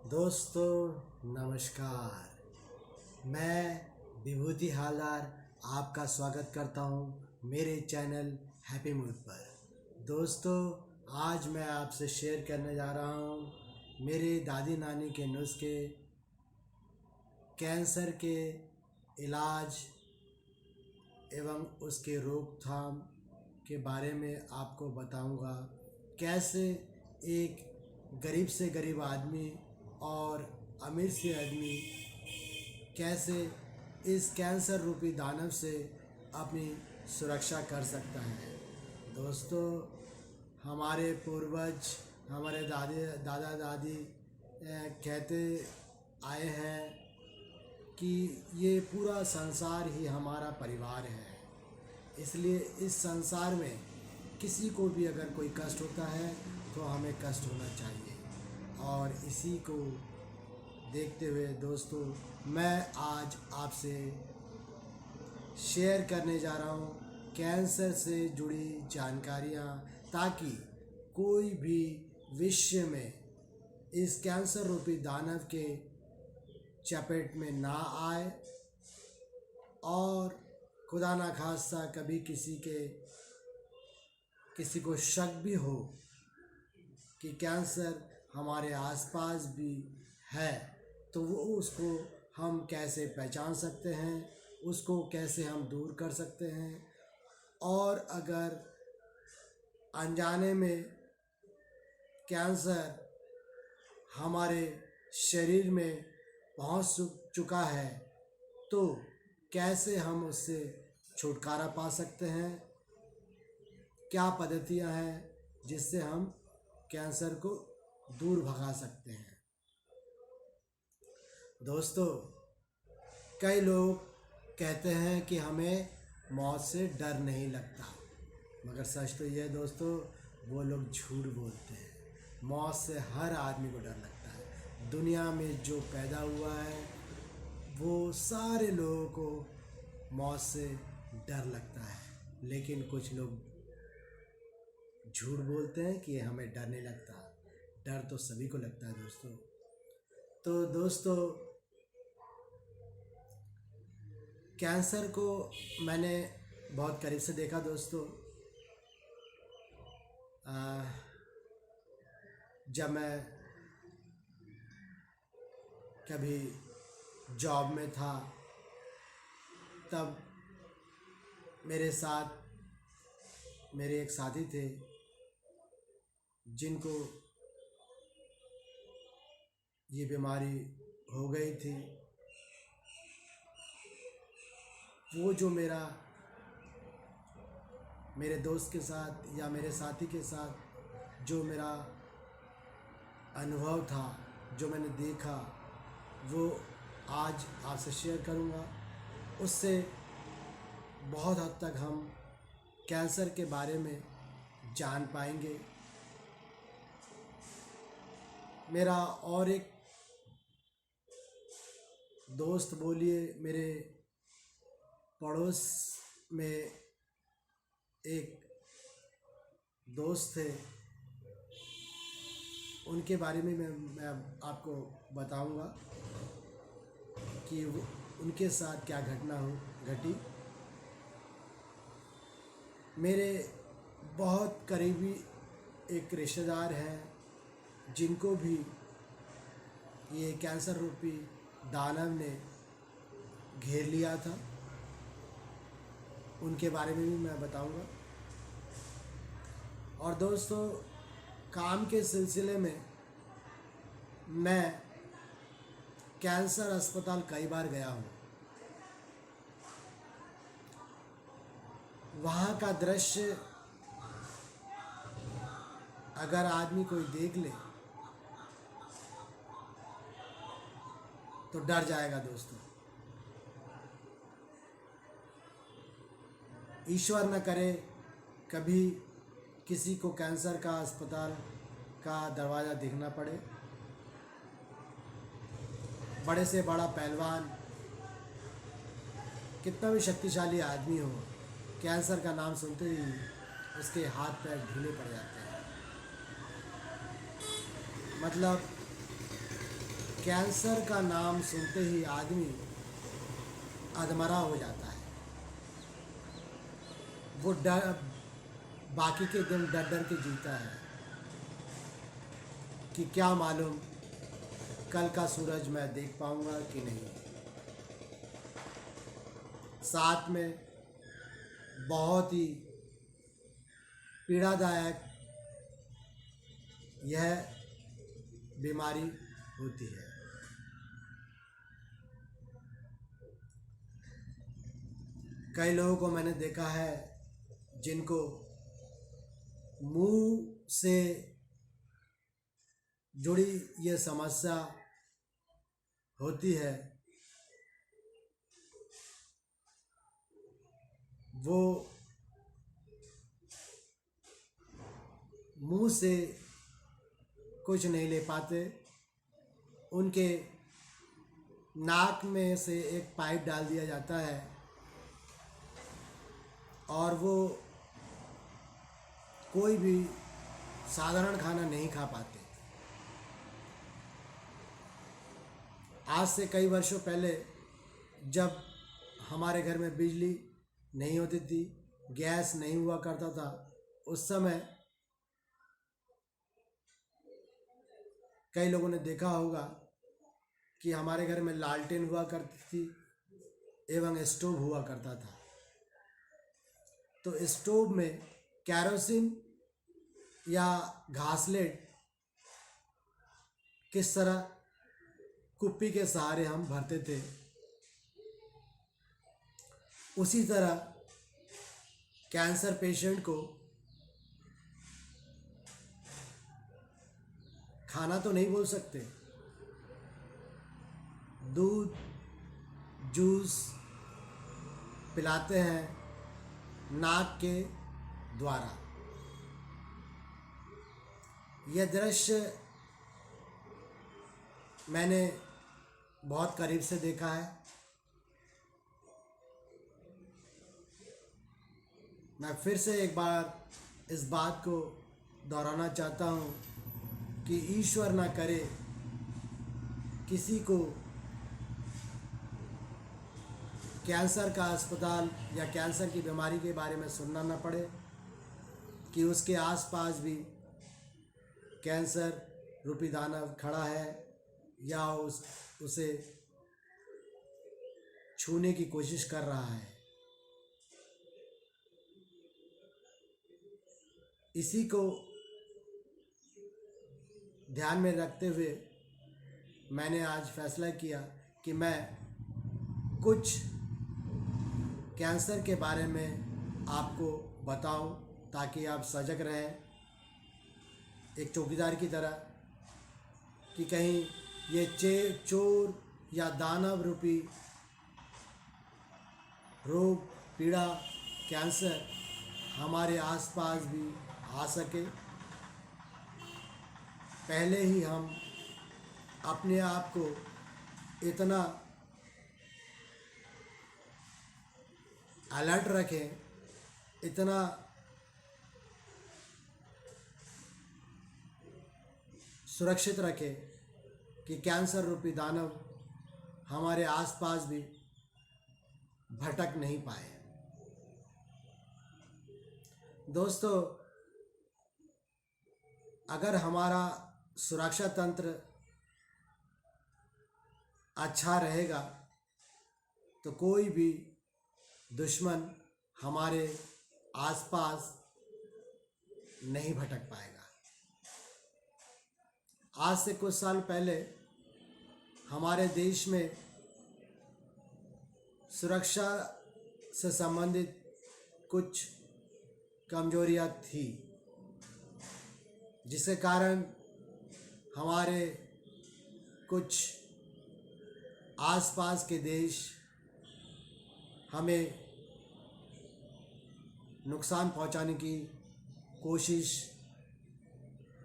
दोस्तों नमस्कार। मैं विभूति हालदार आपका स्वागत करता हूं मेरे चैनल हैप्पी मूड पर। दोस्तों आज मैं आपसे शेयर करने जा रहा हूं मेरे दादी नानी के नुस्खे, कैंसर के इलाज एवं उसके रोकथाम के बारे में आपको बताऊंगा। कैसे एक गरीब से गरीब आदमी और अमीर से आदमी कैसे इस कैंसर रूपी दानव से अपनी सुरक्षा कर सकता है। दोस्तों हमारे पूर्वज, हमारे दादा दादी कहते आए हैं कि ये पूरा संसार ही हमारा परिवार है, इसलिए इस संसार में किसी को भी अगर कोई कष्ट होता है तो हमें कष्ट होना चाहिए। और इसी को देखते हुए दोस्तों मैं आज आपसे शेयर करने जा रहा हूँ कैंसर से जुड़ी जानकारियाँ, ताकि कोई भी विश्व में इस कैंसर रूपी दानव के चपेट में ना आए और खुदा ना खास्ता कभी किसी को शक भी हो कि कैंसर हमारे आसपास भी है, तो वो उसको हम कैसे पहचान सकते हैं, उसको कैसे हम दूर कर सकते हैं। और अगर अनजाने में कैंसर हमारे शरीर में पहुंच चुका है तो कैसे हम उससे छुटकारा पा सकते हैं, क्या पद्धतियां हैं जिससे हम कैंसर को दूर भगा सकते हैं। दोस्तों कई लोग कहते हैं कि हमें मौत से डर नहीं लगता, मगर सच तो यह दोस्तों वो लोग झूठ बोलते हैं। मौत से हर आदमी को डर लगता है। दुनिया में जो पैदा हुआ है वो सारे लोगों को मौत से डर लगता है, लेकिन कुछ लोग झूठ बोलते हैं कि हमें डर नहीं लगता। डर तो सभी को लगता है दोस्तों। तो दोस्तों कैंसर को मैंने बहुत करीब से देखा दोस्तों। जब मैं कभी जॉब में था तब मेरे साथ मेरे एक साथी थे जिनको ये बीमारी हो गई थी। वो जो मेरे दोस्त के साथ या मेरे साथी के साथ जो मेरा अनुभव था, जो मैंने देखा, वो आज आपसे शेयर करूँगा। उससे बहुत हद तक हम कैंसर के बारे में जान पाएंगे। मेरा और एक दोस्त, बोलिए मेरे पड़ोस में एक दोस्त थे, उनके बारे में मैं आपको बताऊंगा कि उनके साथ क्या घटना घटी। मेरे बहुत करीबी एक रिश्तेदार हैं जिनको भी ये कैंसर रूपी दानव ने घेर लिया था, उनके बारे में भी मैं बताऊंगा। और दोस्तों काम के सिलसिले में मैं कैंसर अस्पताल कई बार गया हूँ। वहाँ का दृश्य अगर आदमी कोई देख ले तो डर जाएगा दोस्तों। ईश्वर न करे कभी किसी को कैंसर का अस्पताल का दरवाज़ा देखना पड़े। बड़े से बड़ा पहलवान, कितना भी शक्तिशाली आदमी हो, कैंसर का नाम सुनते ही उसके हाथ पैर ढीले पड़ जाते हैं। मतलब कैंसर का नाम सुनते ही आदमी अधमरा हो जाता है। वो डर बाकी के दिन डर डर के जीता है कि क्या मालूम कल का सूरज मैं देख पाऊंगा कि नहीं। साथ में बहुत ही पीड़ादायक यह बीमारी होती है। कई लोगों को मैंने देखा है जिनको मुंह से जुड़ी ये समस्या होती है, वो मुंह से कुछ नहीं ले पाते। उनके नाक में से एक पाइप डाल दिया जाता है और वो कोई भी साधारण खाना नहीं खा पाते। आज से कई वर्षों पहले जब हमारे घर में बिजली नहीं होती थी, गैस नहीं हुआ करता था, उस समय कई लोगों ने देखा होगा कि हमारे घर में लालटेन हुआ करती थी एवं स्टोव हुआ करता था। तो स्टोव में कैरोसिन या घासलेट किस तरह कुप्पी के सहारे हम भरते थे, उसी तरह कैंसर पेशेंट को खाना तो नहीं बोल सकते, दूध जूस पिलाते हैं नाक के द्वारा। यह दृश्य मैंने बहुत करीब से देखा है। मैं फिर से एक बार इस बात को दोहराना चाहता हूँ कि ईश्वर ना करे किसी को कैंसर का अस्पताल या कैंसर की बीमारी के बारे में सुनना ना पड़े कि उसके आसपास भी कैंसर रूपी दानव खड़ा है या उसे छूने की कोशिश कर रहा है। इसी को ध्यान में रखते हुए मैंने आज फैसला किया कि मैं कुछ कैंसर के बारे में आपको बताऊं ताकि आप सजग रहें, एक चौकीदार की तरह, कि कहीं ये चोर या दानव रूपी रोग पीड़ा कैंसर हमारे आसपास भी आ सके। पहले ही हम अपने आप को इतना अलर्ट रखें, इतना सुरक्षित रखें कि कैंसर रूपी दानव हमारे आसपास भी भटक नहीं पाए। दोस्तों, अगर हमारा सुरक्षा तंत्र अच्छा रहेगा तो कोई भी दुश्मन हमारे आसपास नहीं भटक पाएगा। आज से कुछ साल पहले हमारे देश में सुरक्षा से संबंधित कुछ कमजोरियां थी, जिसके कारण हमारे कुछ आसपास के देश हमें नुकसान पहुंचाने की कोशिश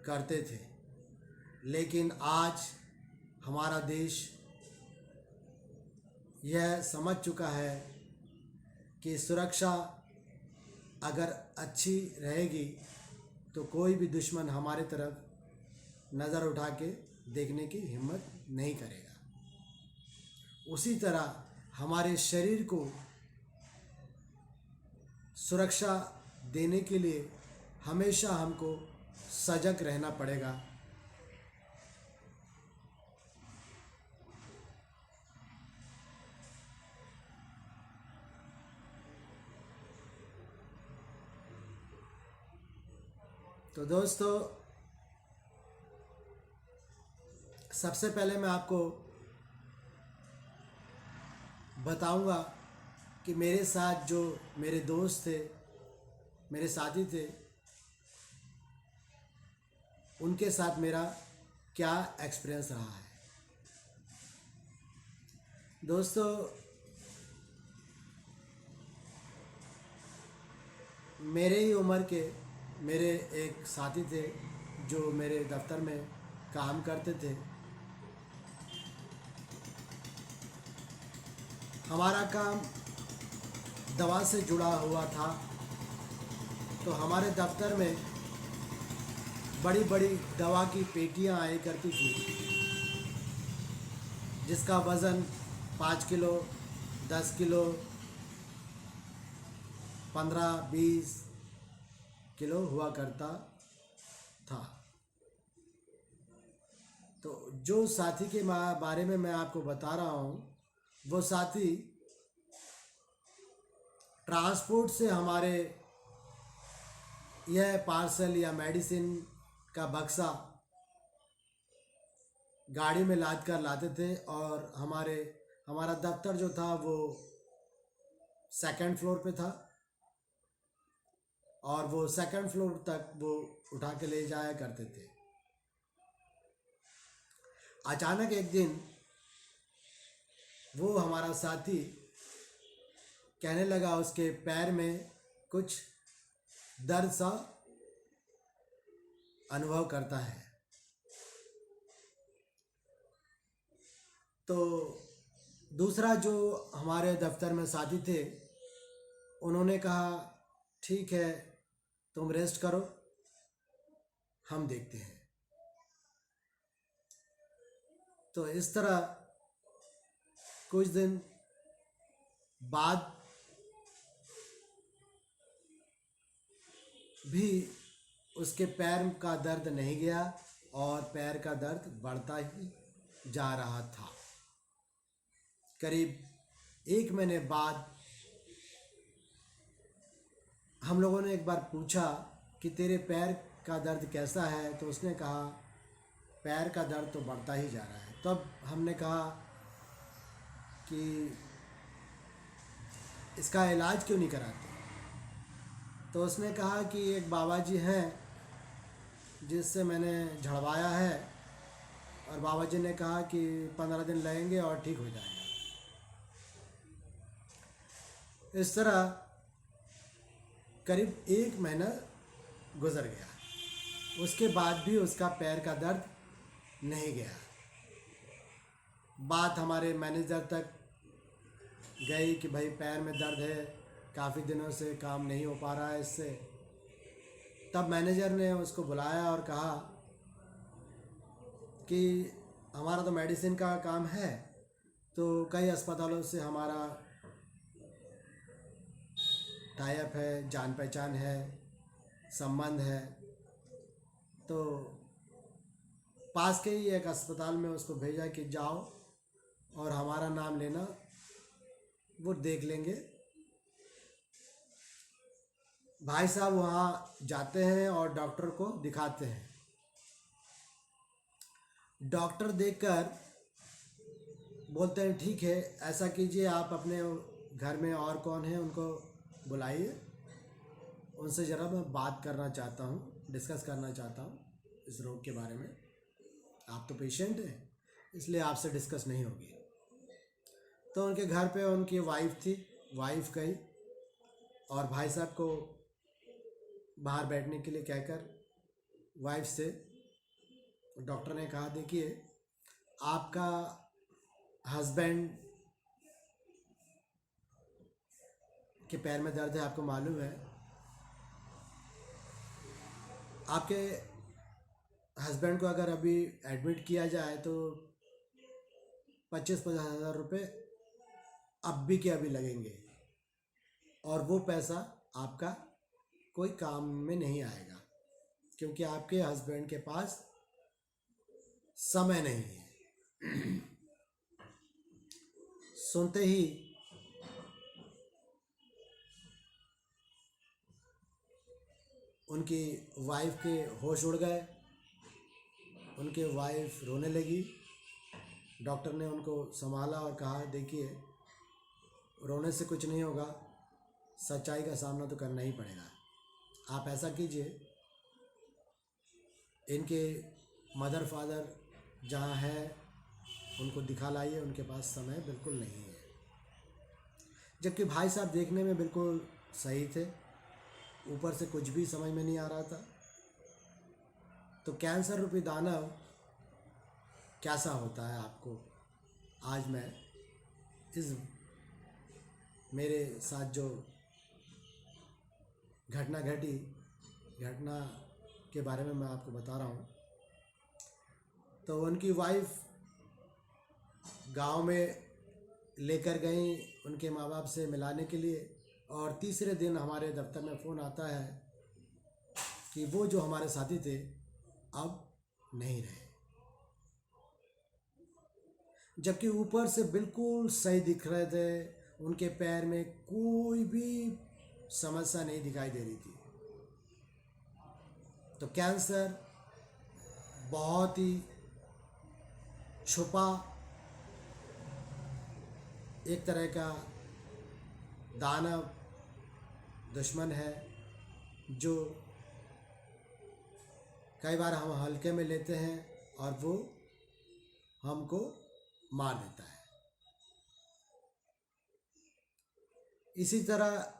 करते थे। लेकिन आज हमारा देश यह समझ चुका है कि सुरक्षा अगर अच्छी रहेगी तो कोई भी दुश्मन हमारे तरफ नज़र उठा के देखने की हिम्मत नहीं करेगा। उसी तरह हमारे शरीर को सुरक्षा देने के लिए हमेशा हमको सजग रहना पड़ेगा। तो दोस्तों, सबसे पहले मैं आपको बताऊंगा कि मेरे साथ जो मेरे दोस्त थे, मेरे साथी थे, उनके साथ मेरा क्या एक्सपीरियंस रहा है। दोस्तों, मेरे ही उम्र के मेरे एक साथी थे जो मेरे दफ्तर में काम करते थे। हमारा काम दवा से जुड़ा हुआ था, तो हमारे दफ्तर में बड़ी बड़ी दवा की पेटियां आया करती थी, जिसका वज़न 5 किलो, 10 किलो, 15-20 किलो हुआ करता था। तो जो साथी के बारे में मैं आपको बता रहा हूँ, वो साथी ट्रांसपोर्ट से हमारे यह पार्सल या मेडिसिन का बक्सा गाड़ी में लाद कर लाते थे, और हमारा दफ्तर जो था वो सेकंड फ्लोर पे था, और वो सेकंड फ्लोर तक वो उठा के ले जाया करते थे। अचानक एक दिन वो हमारा साथी कहने लगा उसके पैर में कुछ दर्द सा अनुभव करता है। तो दूसरा जो हमारे दफ्तर में साथी थे, उन्होंने कहा ठीक है, तुम रेस्ट करो, हम देखते हैं। तो इस तरह कुछ दिन बाद भी उसके पैर का दर्द नहीं गया, और पैर का दर्द बढ़ता ही जा रहा था। करीब 1 महीने बाद हम लोगों ने एक बार पूछा कि तेरे पैर का दर्द कैसा है, तो उसने कहा पैर का दर्द तो बढ़ता ही जा रहा है। तब हमने कहा कि इसका इलाज क्यों नहीं कराते। तो उसने कहा कि एक बाबा जी हैं जिससे मैंने झड़वाया है, और बाबा जी ने कहा कि 15 दिन लगेंगे और ठीक हो जाएगा। इस तरह करीब 1 महीना गुजर गया, उसके बाद भी उसका पैर का दर्द नहीं गया। बात हमारे मैनेजर तक गई कि भाई पैर में दर्द है, काफ़ी दिनों से काम नहीं हो पा रहा है इससे। तब मैनेजर ने उसको बुलाया और कहा कि हमारा तो मेडिसिन का काम है, तो कई अस्पतालों से हमारा टाई अप है, जान पहचान है, संबंध है, तो पास के ही एक अस्पताल में उसको भेजा कि जाओ और हमारा नाम लेना, वो देख लेंगे। भाई साहब वहाँ जाते हैं और डॉक्टर को दिखाते हैं। डॉक्टर देखकर बोलते हैं ठीक है, ऐसा कीजिए, आप अपने घर में और कौन है उनको बुलाइए, उनसे ज़रा मैं बात करना चाहता हूँ, डिस्कस करना चाहता हूँ इस रोग के बारे में। आप तो पेशेंट हैं, इसलिए आपसे डिस्कस नहीं होगी। तो उनके घर पे उनकी वाइफ थी, वाइफ गई और भाई साहब को बाहर बैठने के लिए कहकर वाइफ से डॉक्टर ने कहा देखिए, आपका हस्बैंड के पैर में दर्द है, आपको मालूम है। आपके हस्बैंड को अगर अभी एडमिट किया जाए तो 25-50 हज़ार रुपये अभी के अभी लगेंगे, और वो पैसा आपका कोई काम में नहीं आएगा, क्योंकि आपके हस्बैंड के पास समय नहीं है। सुनते ही उनकी वाइफ के होश उड़ गए, उनके वाइफ रोने लगी। डॉक्टर ने उनको संभाला और कहा, देखिए रोने से कुछ नहीं होगा, सच्चाई का सामना तो करना ही पड़ेगा। आप ऐसा कीजिए, इनके मदर फादर जहाँ है उनको दिखा लाइए, उनके पास समय बिल्कुल नहीं है। जबकि भाई साहब देखने में बिल्कुल सही थे, ऊपर से कुछ भी समझ में नहीं आ रहा था। तो कैंसर रूपी दानव कैसा होता है आपको आज मैं इस मेरे साथ जो घटना घटी, घटना के बारे में मैं आपको बता रहा हूँ। तो उनकी वाइफ गांव में लेकर गई उनके माँ बाप से मिलाने के लिए, और तीसरे दिन हमारे दफ्तर में फ़ोन आता है कि वो जो हमारे साथी थे अब नहीं रहे। जबकि ऊपर से बिल्कुल सही दिख रहे थे, उनके पैर में कोई भी समस्या नहीं दिखाई दे रही थी। तो कैंसर बहुत ही छुपा एक तरह का दानव दुश्मन है, जो कई बार हम हल्के में लेते हैं और वो हमको मार देता है। इसी तरह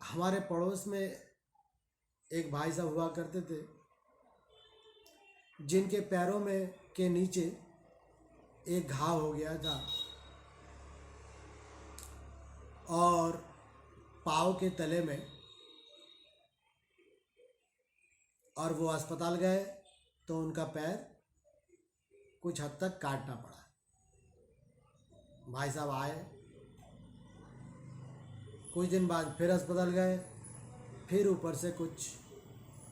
हमारे पड़ोस में एक भाई साहब हुआ करते थे, जिनके पैरों में के नीचे एक घाव हो गया था, और पाँव के तले में, और वो अस्पताल गए तो उनका पैर कुछ हद तक काटना पड़ा। भाई साहब आए, कुछ दिन बाद फिर अस्पताल गए, फिर ऊपर से कुछ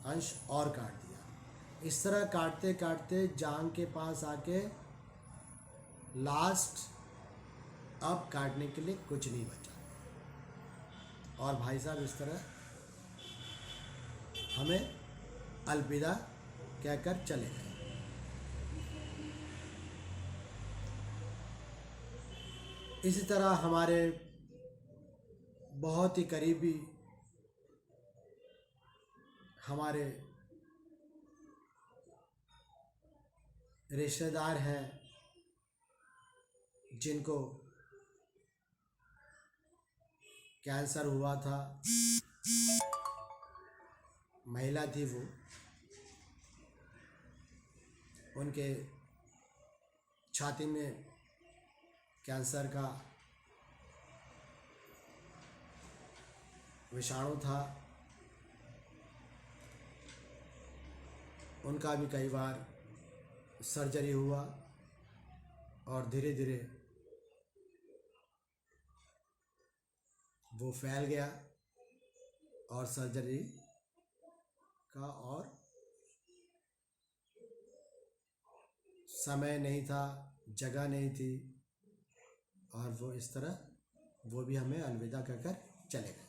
अंश और काट दिया। इस तरह काटते काटते जान के पास आके लास्ट अब काटने के लिए कुछ नहीं बचा, और भाई साहब इस तरह हमें अलविदा कहकर चले गए। इसी तरह हमारे बहुत ही करीबी हमारे रिश्तेदार हैं, जिनको कैंसर हुआ था, महिला थी वो, उनके छाती में कैंसर का विषाणु था। उनका भी कई बार सर्जरी हुआ, और धीरे धीरे वो फैल गया, और सर्जरी का और समय नहीं था, जगह नहीं थी, और वो इस तरह वो भी हमें अलविदा कहकर चले गए।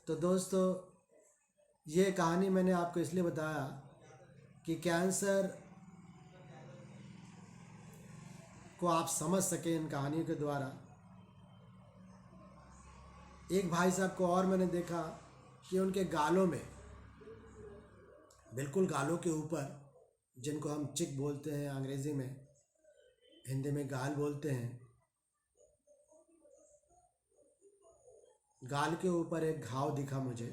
तो दोस्तों, ये कहानी मैंने आपको इसलिए बताया कि कैंसर को आप समझ सकें इन कहानियों के द्वारा। एक भाई साहब को और मैंने देखा कि उनके गालों में, बिल्कुल गालों के ऊपर, जिनको हम चिक बोलते हैं अंग्रेज़ी में, हिंदी में गाल बोलते हैं, गाल के ऊपर एक घाव दिखा मुझे।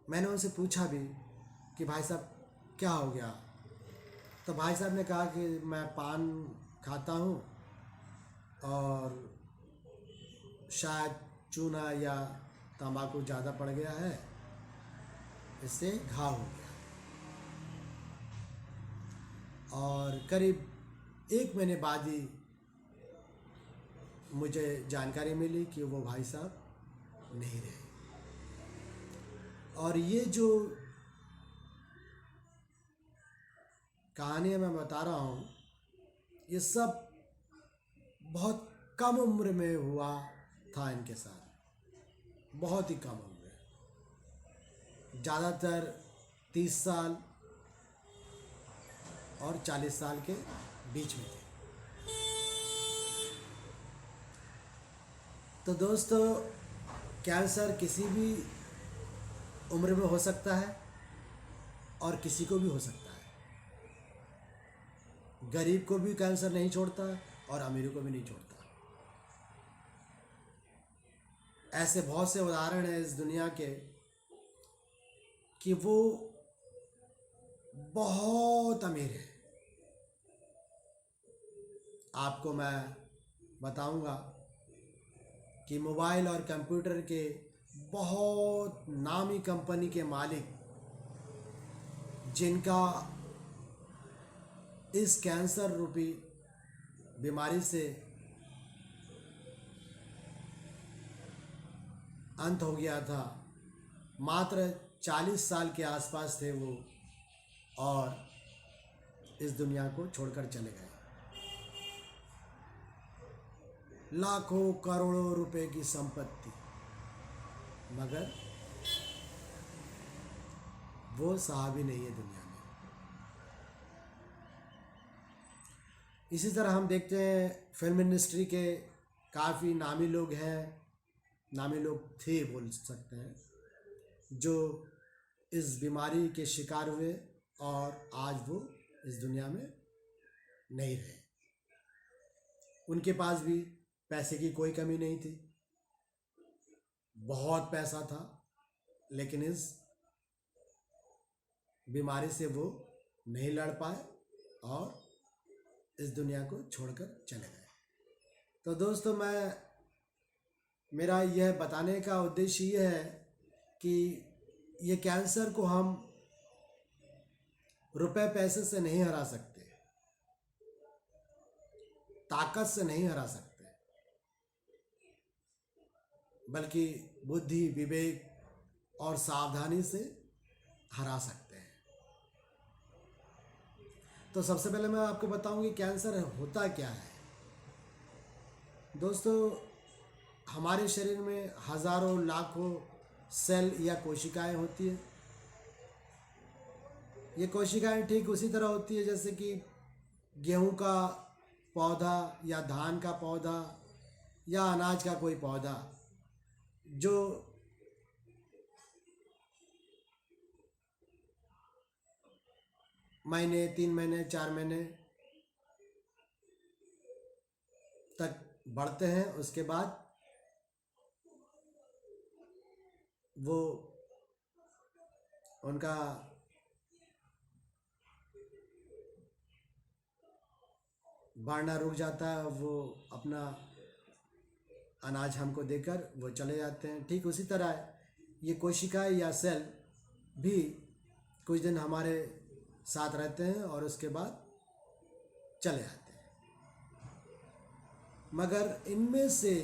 मैंने उनसे पूछा भी कि भाई साहब क्या हो गया। तो भाई साहब ने कहा कि मैं पान खाता हूँ और शायद चूना या तंबाकू ज़्यादा पड़ गया है, इससे घाव हो गया और करीब 1 महीने बाद ही मुझे जानकारी मिली कि वो भाई साहब नहीं रहे। और ये जो कहानी मैं बता रहा हूँ, ये सब बहुत कम उम्र में हुआ था इनके साथ, बहुत ही कम उम्र, ज़्यादातर 30 साल और 40 साल के बीच में थे। तो दोस्तों, कैंसर किसी भी उम्र में हो सकता है और किसी को भी हो सकता है। गरीब को भी कैंसर नहीं छोड़ता और अमीरों को भी नहीं छोड़ता। ऐसे बहुत से उदाहरण हैं इस दुनिया के कि वो बहुत अमीर है। आपको मैं बताऊंगा कि मोबाइल और कंप्यूटर के बहुत नामी कंपनी के मालिक, जिनका इस कैंसर रूपी बीमारी से अंत हो गया था, मात्र 40 साल के आसपास थे वो और इस दुनिया को छोड़कर चले गए। लाखों करोड़ों रुपए की संपत्ति, मगर वो साहब ही नहीं है दुनिया में। इसी तरह हम देखते हैं फिल्म इंडस्ट्री के काफ़ी नामी लोग हैं, नामी लोग थे बोल सकते हैं, जो इस बीमारी के शिकार हुए और आज वो इस दुनिया में नहीं रहे। उनके पास भी पैसे की कोई कमी नहीं थी, बहुत पैसा था, लेकिन इस बीमारी से वो नहीं लड़ पाए और इस दुनिया को छोड़कर चले गए। तो दोस्तों, मेरा यह बताने का उद्देश्य ये है कि ये कैंसर को हम रुपए पैसे से नहीं हरा सकते, ताकत से नहीं हरा सकते, बल्कि बुद्धि, विवेक और सावधानी से हरा सकते हैं। तो सबसे पहले मैं आपको बताऊं कि कैंसर होता क्या है। दोस्तों, हमारे शरीर में हजारों लाखों सेल या कोशिकाएं होती है। ये कोशिकाएं ठीक उसी तरह होती है जैसे कि गेहूं का पौधा या धान का पौधा या अनाज का कोई पौधा, जो महीने, 3 महीने, 4 महीने तक बढ़ते हैं। उसके बाद वो उनका बढ़ना रुक जाता है, वो अपना अनाज हमको देकर वो चले जाते हैं। ठीक उसी तरह ये कोशिकाएं या सेल भी कुछ दिन हमारे साथ रहते हैं और उसके बाद चले जाते हैं। मगर इनमें से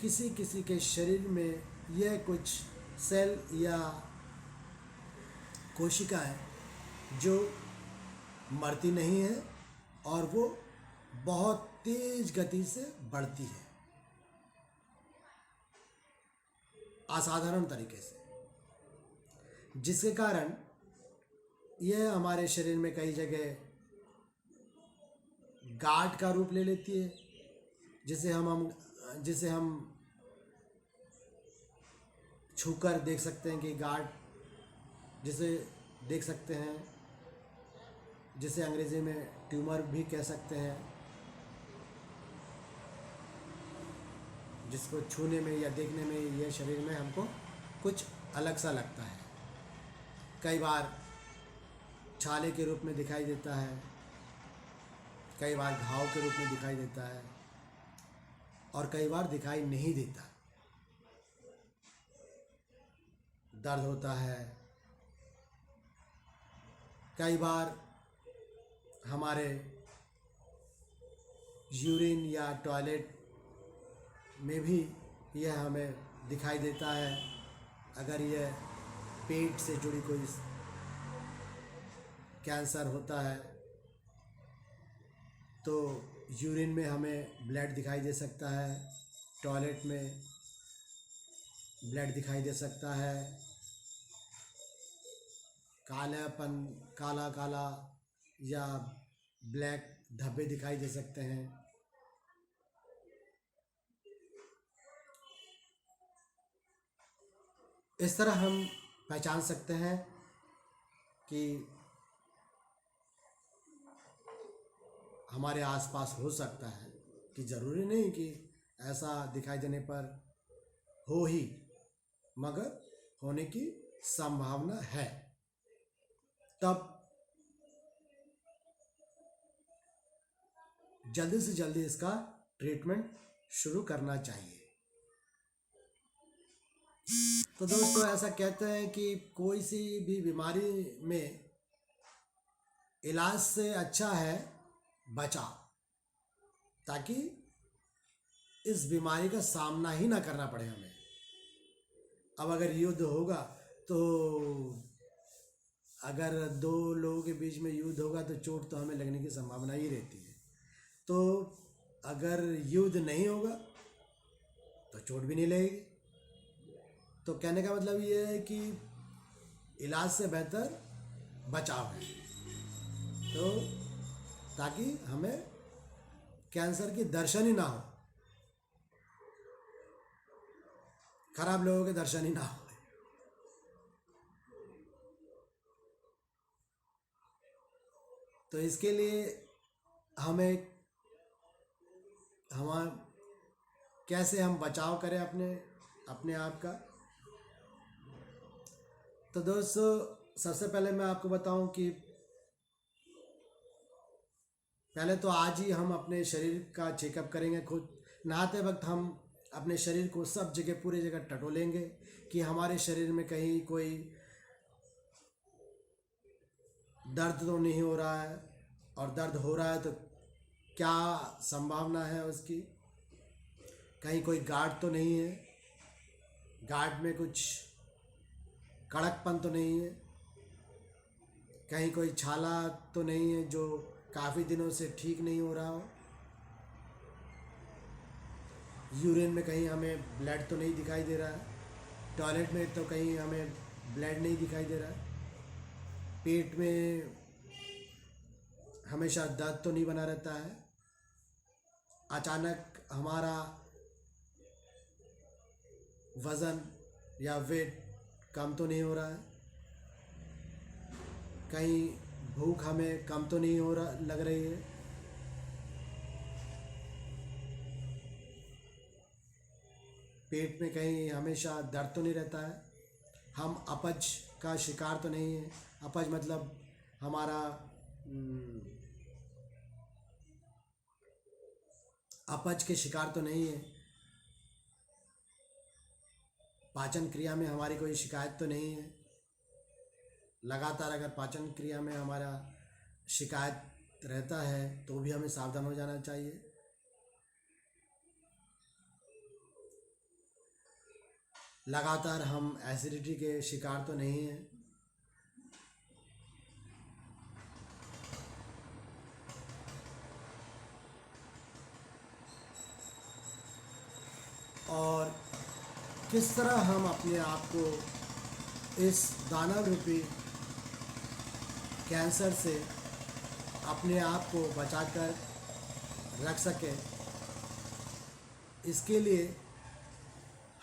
किसी किसी के शरीर में यह कुछ सेल या कोशिकाएं जो मरती नहीं है और वो बहुत तेज गति से बढ़ती है, असाधारण तरीके से, जिसके कारण यह हमारे शरीर में कई जगह गांठ का रूप ले लेती है, जिसे हम छूकर देख सकते हैं कि गांठ, जिसे देख सकते हैं, जिसे अंग्रेजी में ट्यूमर भी कह सकते हैं, जिसको छूने में या देखने में यह शरीर में हमको कुछ अलग सा लगता है। कई बार छाले के रूप में दिखाई देता है, कई बार घाव के रूप में दिखाई देता है और कई बार दिखाई नहीं देता। दर्द होता है। कई बार हमारे यूरिन या टॉयलेट में भी यह हमें दिखाई देता है। अगर यह पेट से जुड़ी कोई कैंसर होता है तो यूरिन में हमें ब्लड दिखाई दे सकता है, टॉयलेट में ब्लड दिखाई दे सकता है, कालापन, काला काला या ब्लैक धब्बे दिखाई दे सकते हैं। इस तरह हम पहचान सकते हैं कि हमारे आसपास हो सकता है, कि ज़रूरी नहीं कि ऐसा दिखाई देने पर हो ही, मगर होने की संभावना है। तब जल्दी से जल्दी इसका ट्रीटमेंट शुरू करना चाहिए। तो दोस्तों, ऐसा कहते हैं कि कोई सी भी बीमारी में इलाज से अच्छा है बचाव, ताकि इस बीमारी का सामना ही ना करना पड़े हमें। अब अगर युद्ध होगा तो अगर दो लोगों के बीच में युद्ध होगा तो चोट तो हमें लगने की संभावना ही रहती है। तो अगर युद्ध नहीं होगा तो चोट भी नहीं लगेगी। तो कहने का मतलब ये है कि इलाज से बेहतर बचाव है, तो ताकि हमें कैंसर की दर्शन ही ना हो, खराब लोगों के दर्शन ही ना हो। तो इसके लिए हमें कैसे हम बचाव करें अपने आप का। तो दोस्तों, सबसे पहले मैं आपको बताऊं कि पहले तो आज ही हम अपने शरीर का चेकअप करेंगे। खुद नहाते वक्त हम अपने शरीर को सब जगह, पूरी जगह टटोलेंगे कि हमारे शरीर में कहीं कोई दर्द तो नहीं हो रहा है, और दर्द हो रहा है तो क्या संभावना है उसकी, कहीं कोई गांठ तो नहीं है, गांठ में कुछ कड़कपन तो नहीं है, कहीं कोई छाला तो नहीं है जो काफ़ी दिनों से ठीक नहीं हो रहा हो, यूरिन में कहीं हमें ब्लड तो नहीं दिखाई दे रहा है, टॉयलेट में तो कहीं हमें ब्लड नहीं दिखाई दे रहा है, पेट में हमेशा दर्द तो नहीं बना रहता है, अचानक हमारा वज़न या वेट कम तो नहीं हो रहा है, कहीं भूख हमें कम तो नहीं हो रहा लग रही है, पेट में कहीं हमेशा दर्द तो नहीं रहता है, हम अपच का शिकार तो नहीं है। अपच मतलब हमारा अपच के शिकार तो नहीं है, पाचन क्रिया में हमारी कोई शिकायत तो नहीं है। लगातार अगर पाचन क्रिया में हमारा शिकायत रहता है तो भी हमें सावधान हो जाना चाहिए। लगातार हम एसिडिटी के शिकार तो नहीं हैं। और किस तरह हम अपने आप को इस दानव रूपी कैंसर से अपने आप को बचाकर रख सकें, इसके लिए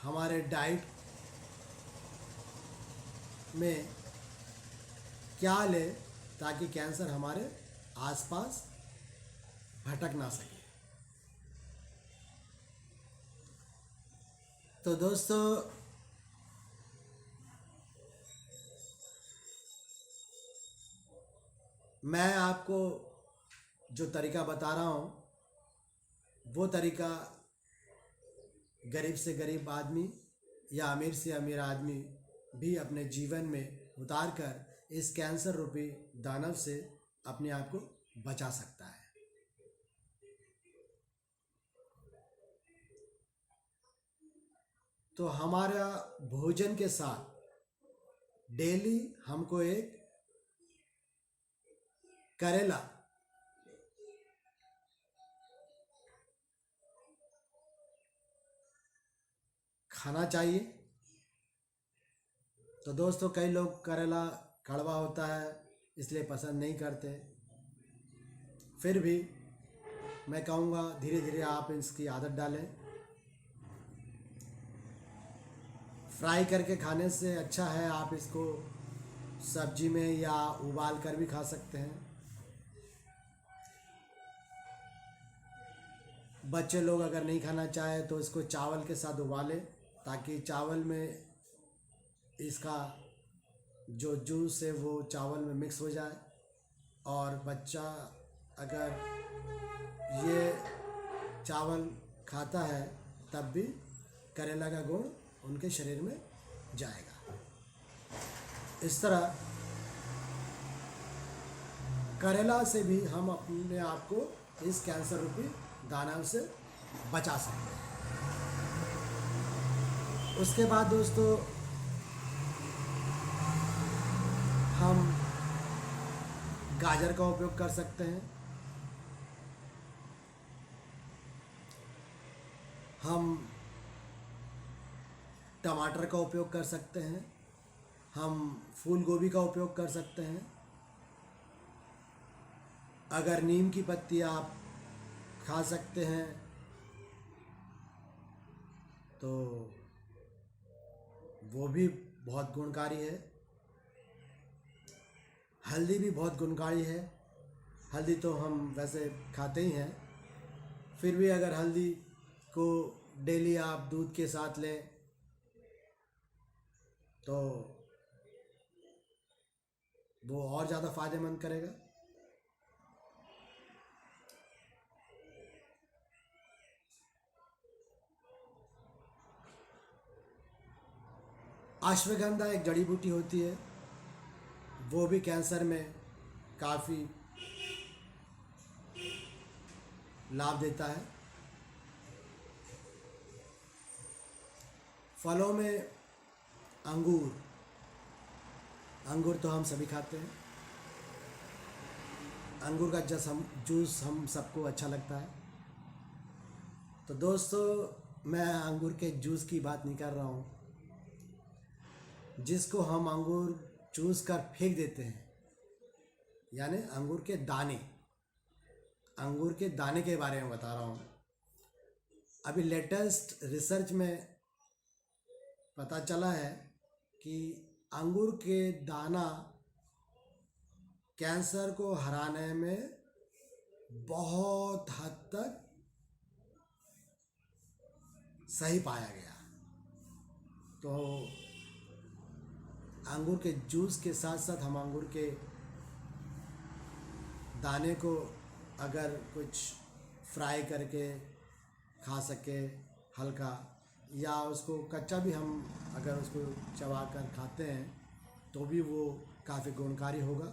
हमारे डाइट में क्या लें ताकि कैंसर हमारे आसपास भटक ना सके। तो दोस्तों, मैं आपको जो तरीका बता रहा हूँ वो तरीका गरीब से गरीब आदमी या अमीर से अमीर आदमी भी अपने जीवन में उतार कर इस कैंसर रूपी दानव से अपने आप को बचा सकता है। तो हमारा भोजन के साथ डेली हमको एक करेला खाना चाहिए। तो दोस्तों, कई लोग करेला कड़वा होता है इसलिए पसंद नहीं करते, फिर भी मैं कहूँगा धीरे धीरे आप इसकी आदत डालें। फ्राई करके खाने से अच्छा है आप इसको सब्जी में या उबाल कर भी खा सकते हैं। बच्चे लोग अगर नहीं खाना चाहे तो इसको चावल के साथ उबालें, ताकि चावल में इसका जो जूस है वो चावल में मिक्स हो जाए, और बच्चा अगर ये चावल खाता है तब भी करेला का गुण उनके शरीर में जाएगा। इस तरह करेला से भी हम अपने आप को इस कैंसर रूपी दानव से बचा सकते हैं। उसके बाद दोस्तों, हम गाजर का उपयोग कर सकते हैं, हम टमाटर का उपयोग कर सकते हैं, हम फूल गोभी का उपयोग कर सकते हैं। अगर नीम की पत्ती आप खा सकते हैं तो वो भी बहुत गुणकारी है। हल्दी भी बहुत गुणकारी है। हल्दी तो हम वैसे खाते ही हैं, फिर भी अगर हल्दी को डेली आप दूध के साथ लें तो वो और ज़्यादा फायदेमंद करेगा। अश्वगंधा एक जड़ी बूटी होती है, वो भी कैंसर में काफ़ी लाभ देता है। फलों में अंगूर, अंगूर तो हम सभी खाते हैं। अंगूर का जूस हम सबको अच्छा लगता है। तो दोस्तों, मैं अंगूर के जूस की बात नहीं कर रहा हूँ, जिसको हम अंगूर चूस कर फेंक देते हैं, यानी अंगूर के दाने, अंगूर के दाने के बारे में बता रहा हूँ। अभी लेटेस्ट रिसर्च में पता चला है कि अंगूर के दाना कैंसर को हराने में बहुत हद तक सही पाया गया। तो अंगूर के जूस के साथ साथ हम अंगूर के दाने को अगर कुछ फ्राई करके खा सके हल्का, या उसको कच्चा भी हम अगर उसको चबा कर खाते हैं तो भी वो काफ़ी गुणकारी होगा।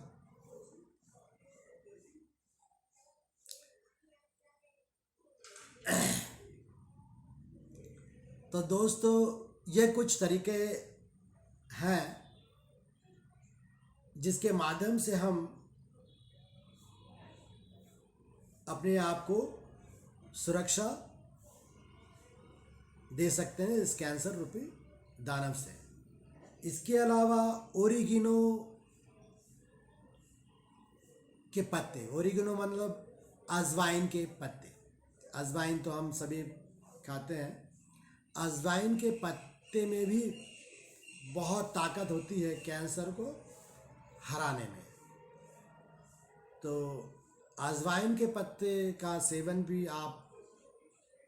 तो दोस्तों, ये कुछ तरीके हैं जिसके माध्यम से हम अपने आप को सुरक्षा दे सकते हैं इस कैंसर रूपी दानव से। इसके अलावा ओरिगेनो के पत्ते, ओरिगेनो मतलब अजवाइन के पत्ते, अजवाइन तो हम सभी खाते हैं। अजवाइन के पत्ते में भी बहुत ताकत होती है कैंसर को हराने में। तो अजवाइन के पत्ते का सेवन भी आप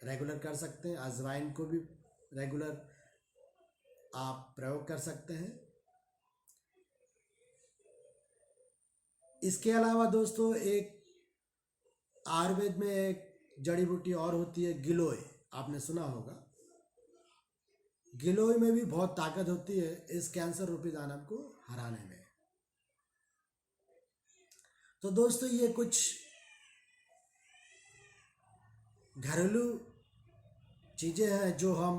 रेगुलर कर सकते हैं, अजवाइन को भी रेगुलर आप प्रयोग कर सकते हैं। इसके अलावा दोस्तों, एक आयुर्वेद में एक जड़ी बूटी और होती है गिलोय, आपने सुना होगा। गिलोय में भी बहुत ताकत होती है इस कैंसर रूपी दानव को हराने में। तो दोस्तों ये कुछ घरेलू चीज़ें हैं जो हम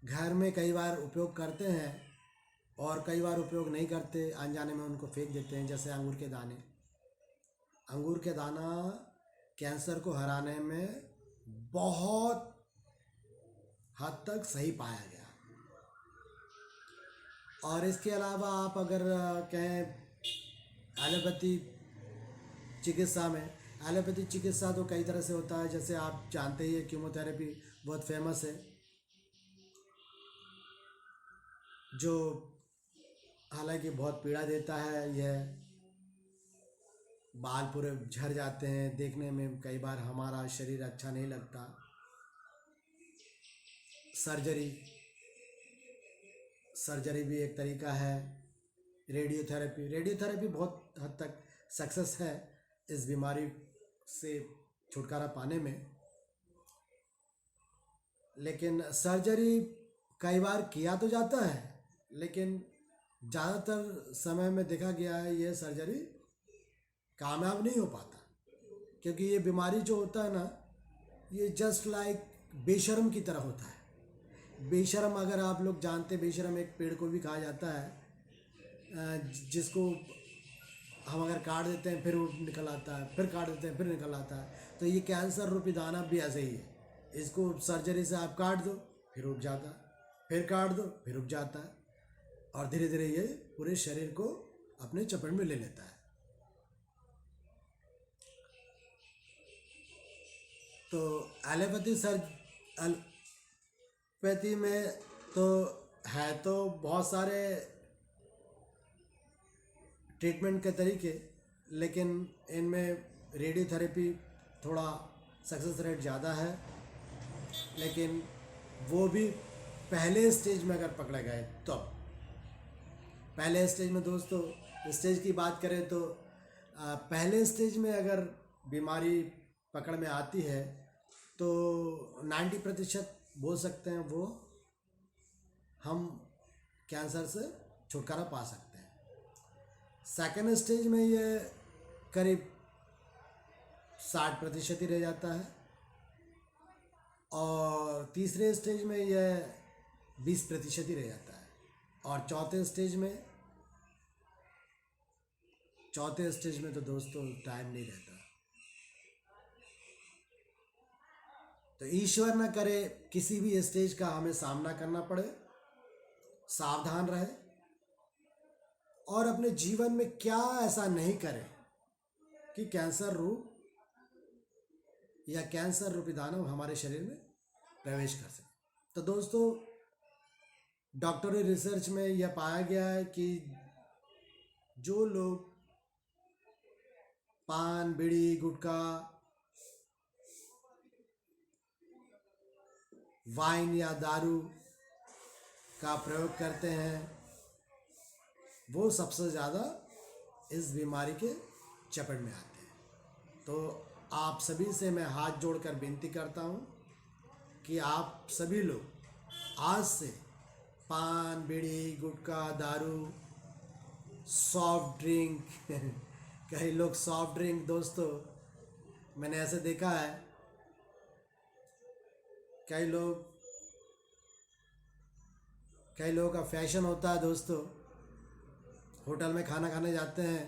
घर में कई बार उपयोग करते हैं और कई बार उपयोग नहीं करते, अनजाने में उनको फेंक देते हैं। जैसे अंगूर के दाने, अंगूर के दाना कैंसर को हराने में बहुत हद तक सही पाया गया। और इसके अलावा आप अगर कहें एलोपैथी चिकित्सा में, एलोपैथी चिकित्सा तो कई तरह से होता है। जैसे आप जानते ही है कीमोथेरेपी बहुत फेमस है, जो हालांकि बहुत पीड़ा देता है। यह बाल पूरे झड़ जाते हैं, देखने में कई बार हमारा शरीर अच्छा नहीं लगता। सर्जरी, सर्जरी भी एक तरीका है। रेडियोथेरेपी, रेडियोथेरेपी बहुत हद तक सक्सेस है इस बीमारी से छुटकारा पाने में। लेकिन सर्जरी कई बार किया तो जाता है, लेकिन ज़्यादातर समय में देखा गया है ये सर्जरी कामयाब नहीं हो पाता। क्योंकि ये बीमारी जो होता है ना, ये जस्ट लाइक बेशर्म की तरह होता है। बेशर्म, अगर आप लोग जानते, बेशर्म एक पेड़ को भी कहा जाता है, जिसको हम अगर काट देते हैं फिर वो निकल आता है, फिर काट देते हैं फिर निकल आता है। तो ये कैंसर रूपी दानव भी ऐसे ही है। इसको सर्जरी से आप काट दो फिर उग जाता है, फिर काट दो फिर उग जाता है, और धीरे धीरे ये पूरे शरीर को अपने चपेट में ले लेता है। तो एलोपैथी एलोपैथी में तो है तो बहुत सारे ट्रीटमेंट के तरीके, लेकिन इनमें रेडियोथेरेपी थोड़ा सक्सेस रेट ज़्यादा है। लेकिन वो भी पहले स्टेज में अगर पकड़े गए तो। पहले स्टेज में दोस्तों, स्टेज की बात करें तो पहले स्टेज में अगर बीमारी पकड़ में आती है तो 90% बोल सकते हैं वो हम कैंसर से छुटकारा पा सकते हैं। सेकेंड स्टेज में ये करीब 60% ही रह जाता है, और तीसरे स्टेज में यह 20% ही रह जाता है, और चौथे स्टेज में तो दोस्तों टाइम नहीं रहता। तो ईश्वर न करे किसी भी स्टेज का हमें सामना करना पड़े। सावधान रहे और अपने जीवन में क्या ऐसा नहीं करें कि कैंसर रूप या कैंसर रूपी दानव हमारे शरीर में प्रवेश कर सके। तो दोस्तों, डॉक्टरी रिसर्च में यह पाया गया है कि जो लोग पान, बीड़ी, गुटखा, वाइन या दारू का प्रयोग करते हैं, वो सबसे ज़्यादा इस बीमारी के चपेट में आते हैं। तो आप सभी से मैं हाथ जोड़कर विनती करता हूँ कि आप सभी लोग आज से पान, बीड़ी, गुटखा, दारू, सॉफ्ट ड्रिंक कई लोग सॉफ्ट ड्रिंक, दोस्तों मैंने ऐसे देखा है, कई लोगों का फैशन होता है दोस्तों, होटल में खाना खाने जाते हैं,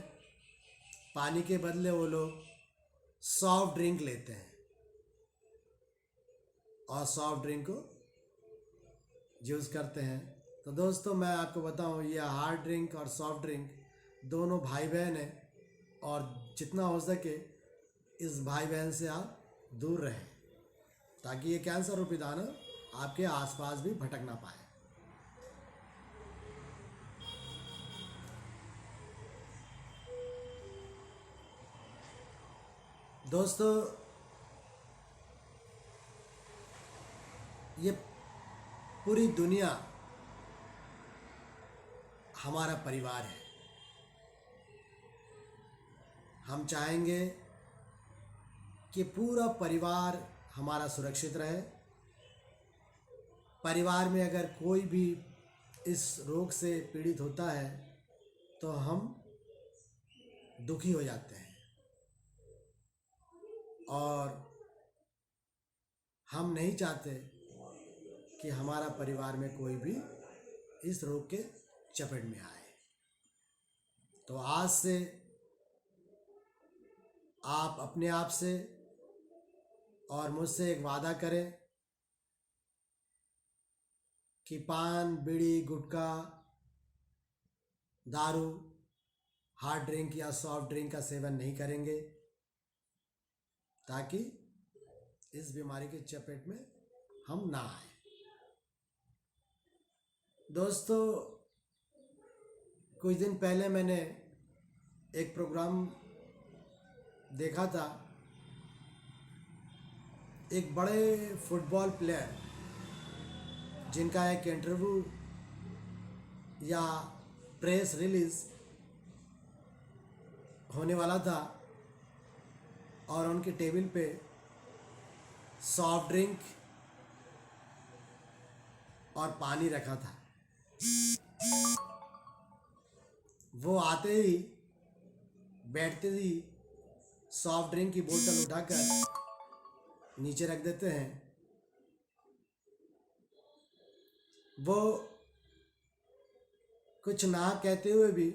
पानी के बदले वो लोग सॉफ्ट ड्रिंक लेते हैं और सॉफ्ट ड्रिंक को यूज़ करते हैं। तो दोस्तों मैं आपको बताऊं, ये हार्ड ड्रिंक और सॉफ्ट ड्रिंक दोनों भाई बहन हैं, और जितना हो सके इस भाई बहन से आप दूर रहें, ताकि ये कैंसर रूपी दानव आपके आसपास भी भटक ना पाए। दोस्तों, ये पूरी दुनिया हमारा परिवार है। हम चाहेंगे कि पूरा परिवार हमारा सुरक्षित रहे, परिवार में अगर कोई भी इस रोग से पीड़ित होता है तो हम दुखी हो जाते हैं और हम नहीं चाहते कि हमारा परिवार में कोई भी इस रोग के चपेट में आए। तो आज से आप अपने आप से और मुझसे एक वादा करें कि पान, बीड़ी, गुटखा, दारू, हार्ड ड्रिंक या सॉफ्ट ड्रिंक का सेवन नहीं करेंगे, ताकि इस बीमारी के चपेट में हम ना आए। दोस्तों, कुछ दिन पहले मैंने एक प्रोग्राम देखा था। एक बड़े फुटबॉल प्लेयर जिनका एक इंटरव्यू या प्रेस रिलीज होने वाला था और उनके टेबल पे सॉफ्ट ड्रिंक और पानी रखा था। वो आते ही बैठते ही सॉफ्ट ड्रिंक की बोतल उठाकर नीचे रख देते हैं। वो कुछ ना कहते हुए भी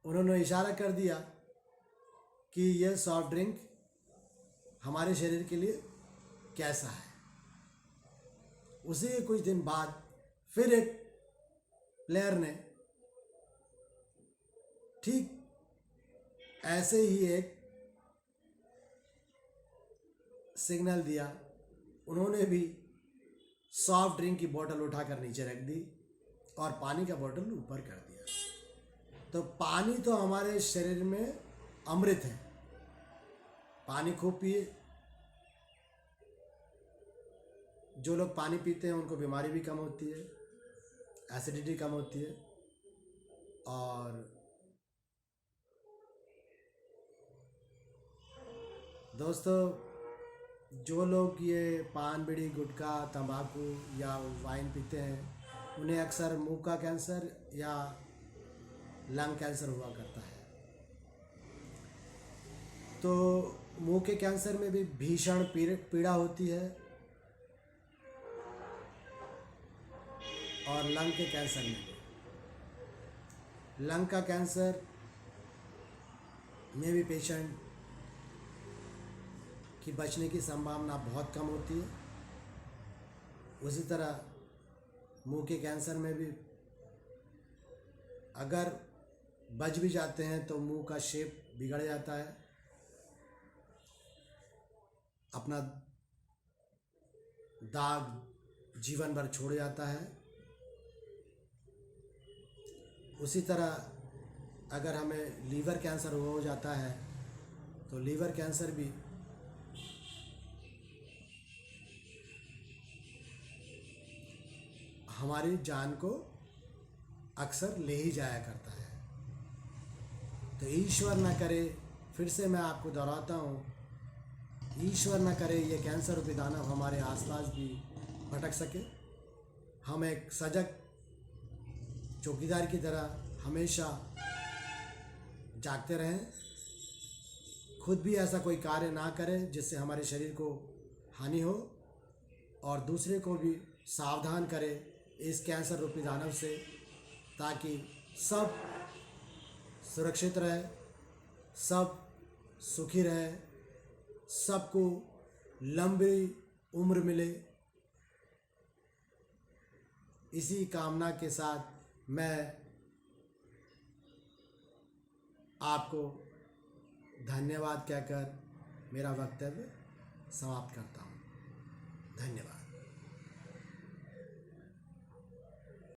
उन्होंने इशारा कर दिया कि यह सॉफ्ट ड्रिंक हमारे शरीर के लिए कैसा है। उसी के कुछ दिन बाद फिर एक प्लेयर ने ठीक ऐसे ही एक सिग्नल दिया। उन्होंने भी सॉफ्ट ड्रिंक की बोतल उठाकर नीचे रख दी और पानी का बोतल ऊपर कर दिया। तो पानी तो हमारे शरीर में अमृत है। पानी खूब पिए। जो लोग पानी पीते हैं उनको बीमारी भी कम होती है, एसिडिटी कम होती है। और दोस्तों, जो लोग ये पान, बीड़ी, गुटखा, तंबाकू या वाइन पीते हैं उन्हें अक्सर मुंह का कैंसर या लंग कैंसर हुआ करता है। तो मुंह के कैंसर में भी भीषण पीड़ा होती है और लंग के कैंसर में भी। लंग का कैंसर में भी पेशेंट की बचने की संभावना बहुत कम होती है। उसी तरह मुंह के कैंसर में भी अगर बच भी जाते हैं तो मुंह का शेप बिगड़ जाता है, अपना दाग जीवन भर छोड़ जाता है। उसी तरह अगर हमें लीवर कैंसर हो जाता है तो लीवर कैंसर भी हमारी जान को अक्सर ले ही जाया करता है। तो ईश्वर न करे, फिर से मैं आपको दोहराता हूँ, ईश्वर न करे ये कैंसर रूपी दानव हमारे आसपास भी भटक सके। हम एक सजग चौकीदार की तरह हमेशा जागते रहें, खुद भी ऐसा कोई कार्य ना करें जिससे हमारे शरीर को हानि हो, और दूसरे को भी सावधान करें इस कैंसर रूपी दानव से, ताकि सब सुरक्षित रहे, सब सुखी रहे, सबको लंबी उम्र मिले। इसी कामना के साथ मैं आपको धन्यवाद कहकर मेरा वक्तव्य समाप्त करता हूँ। धन्यवाद।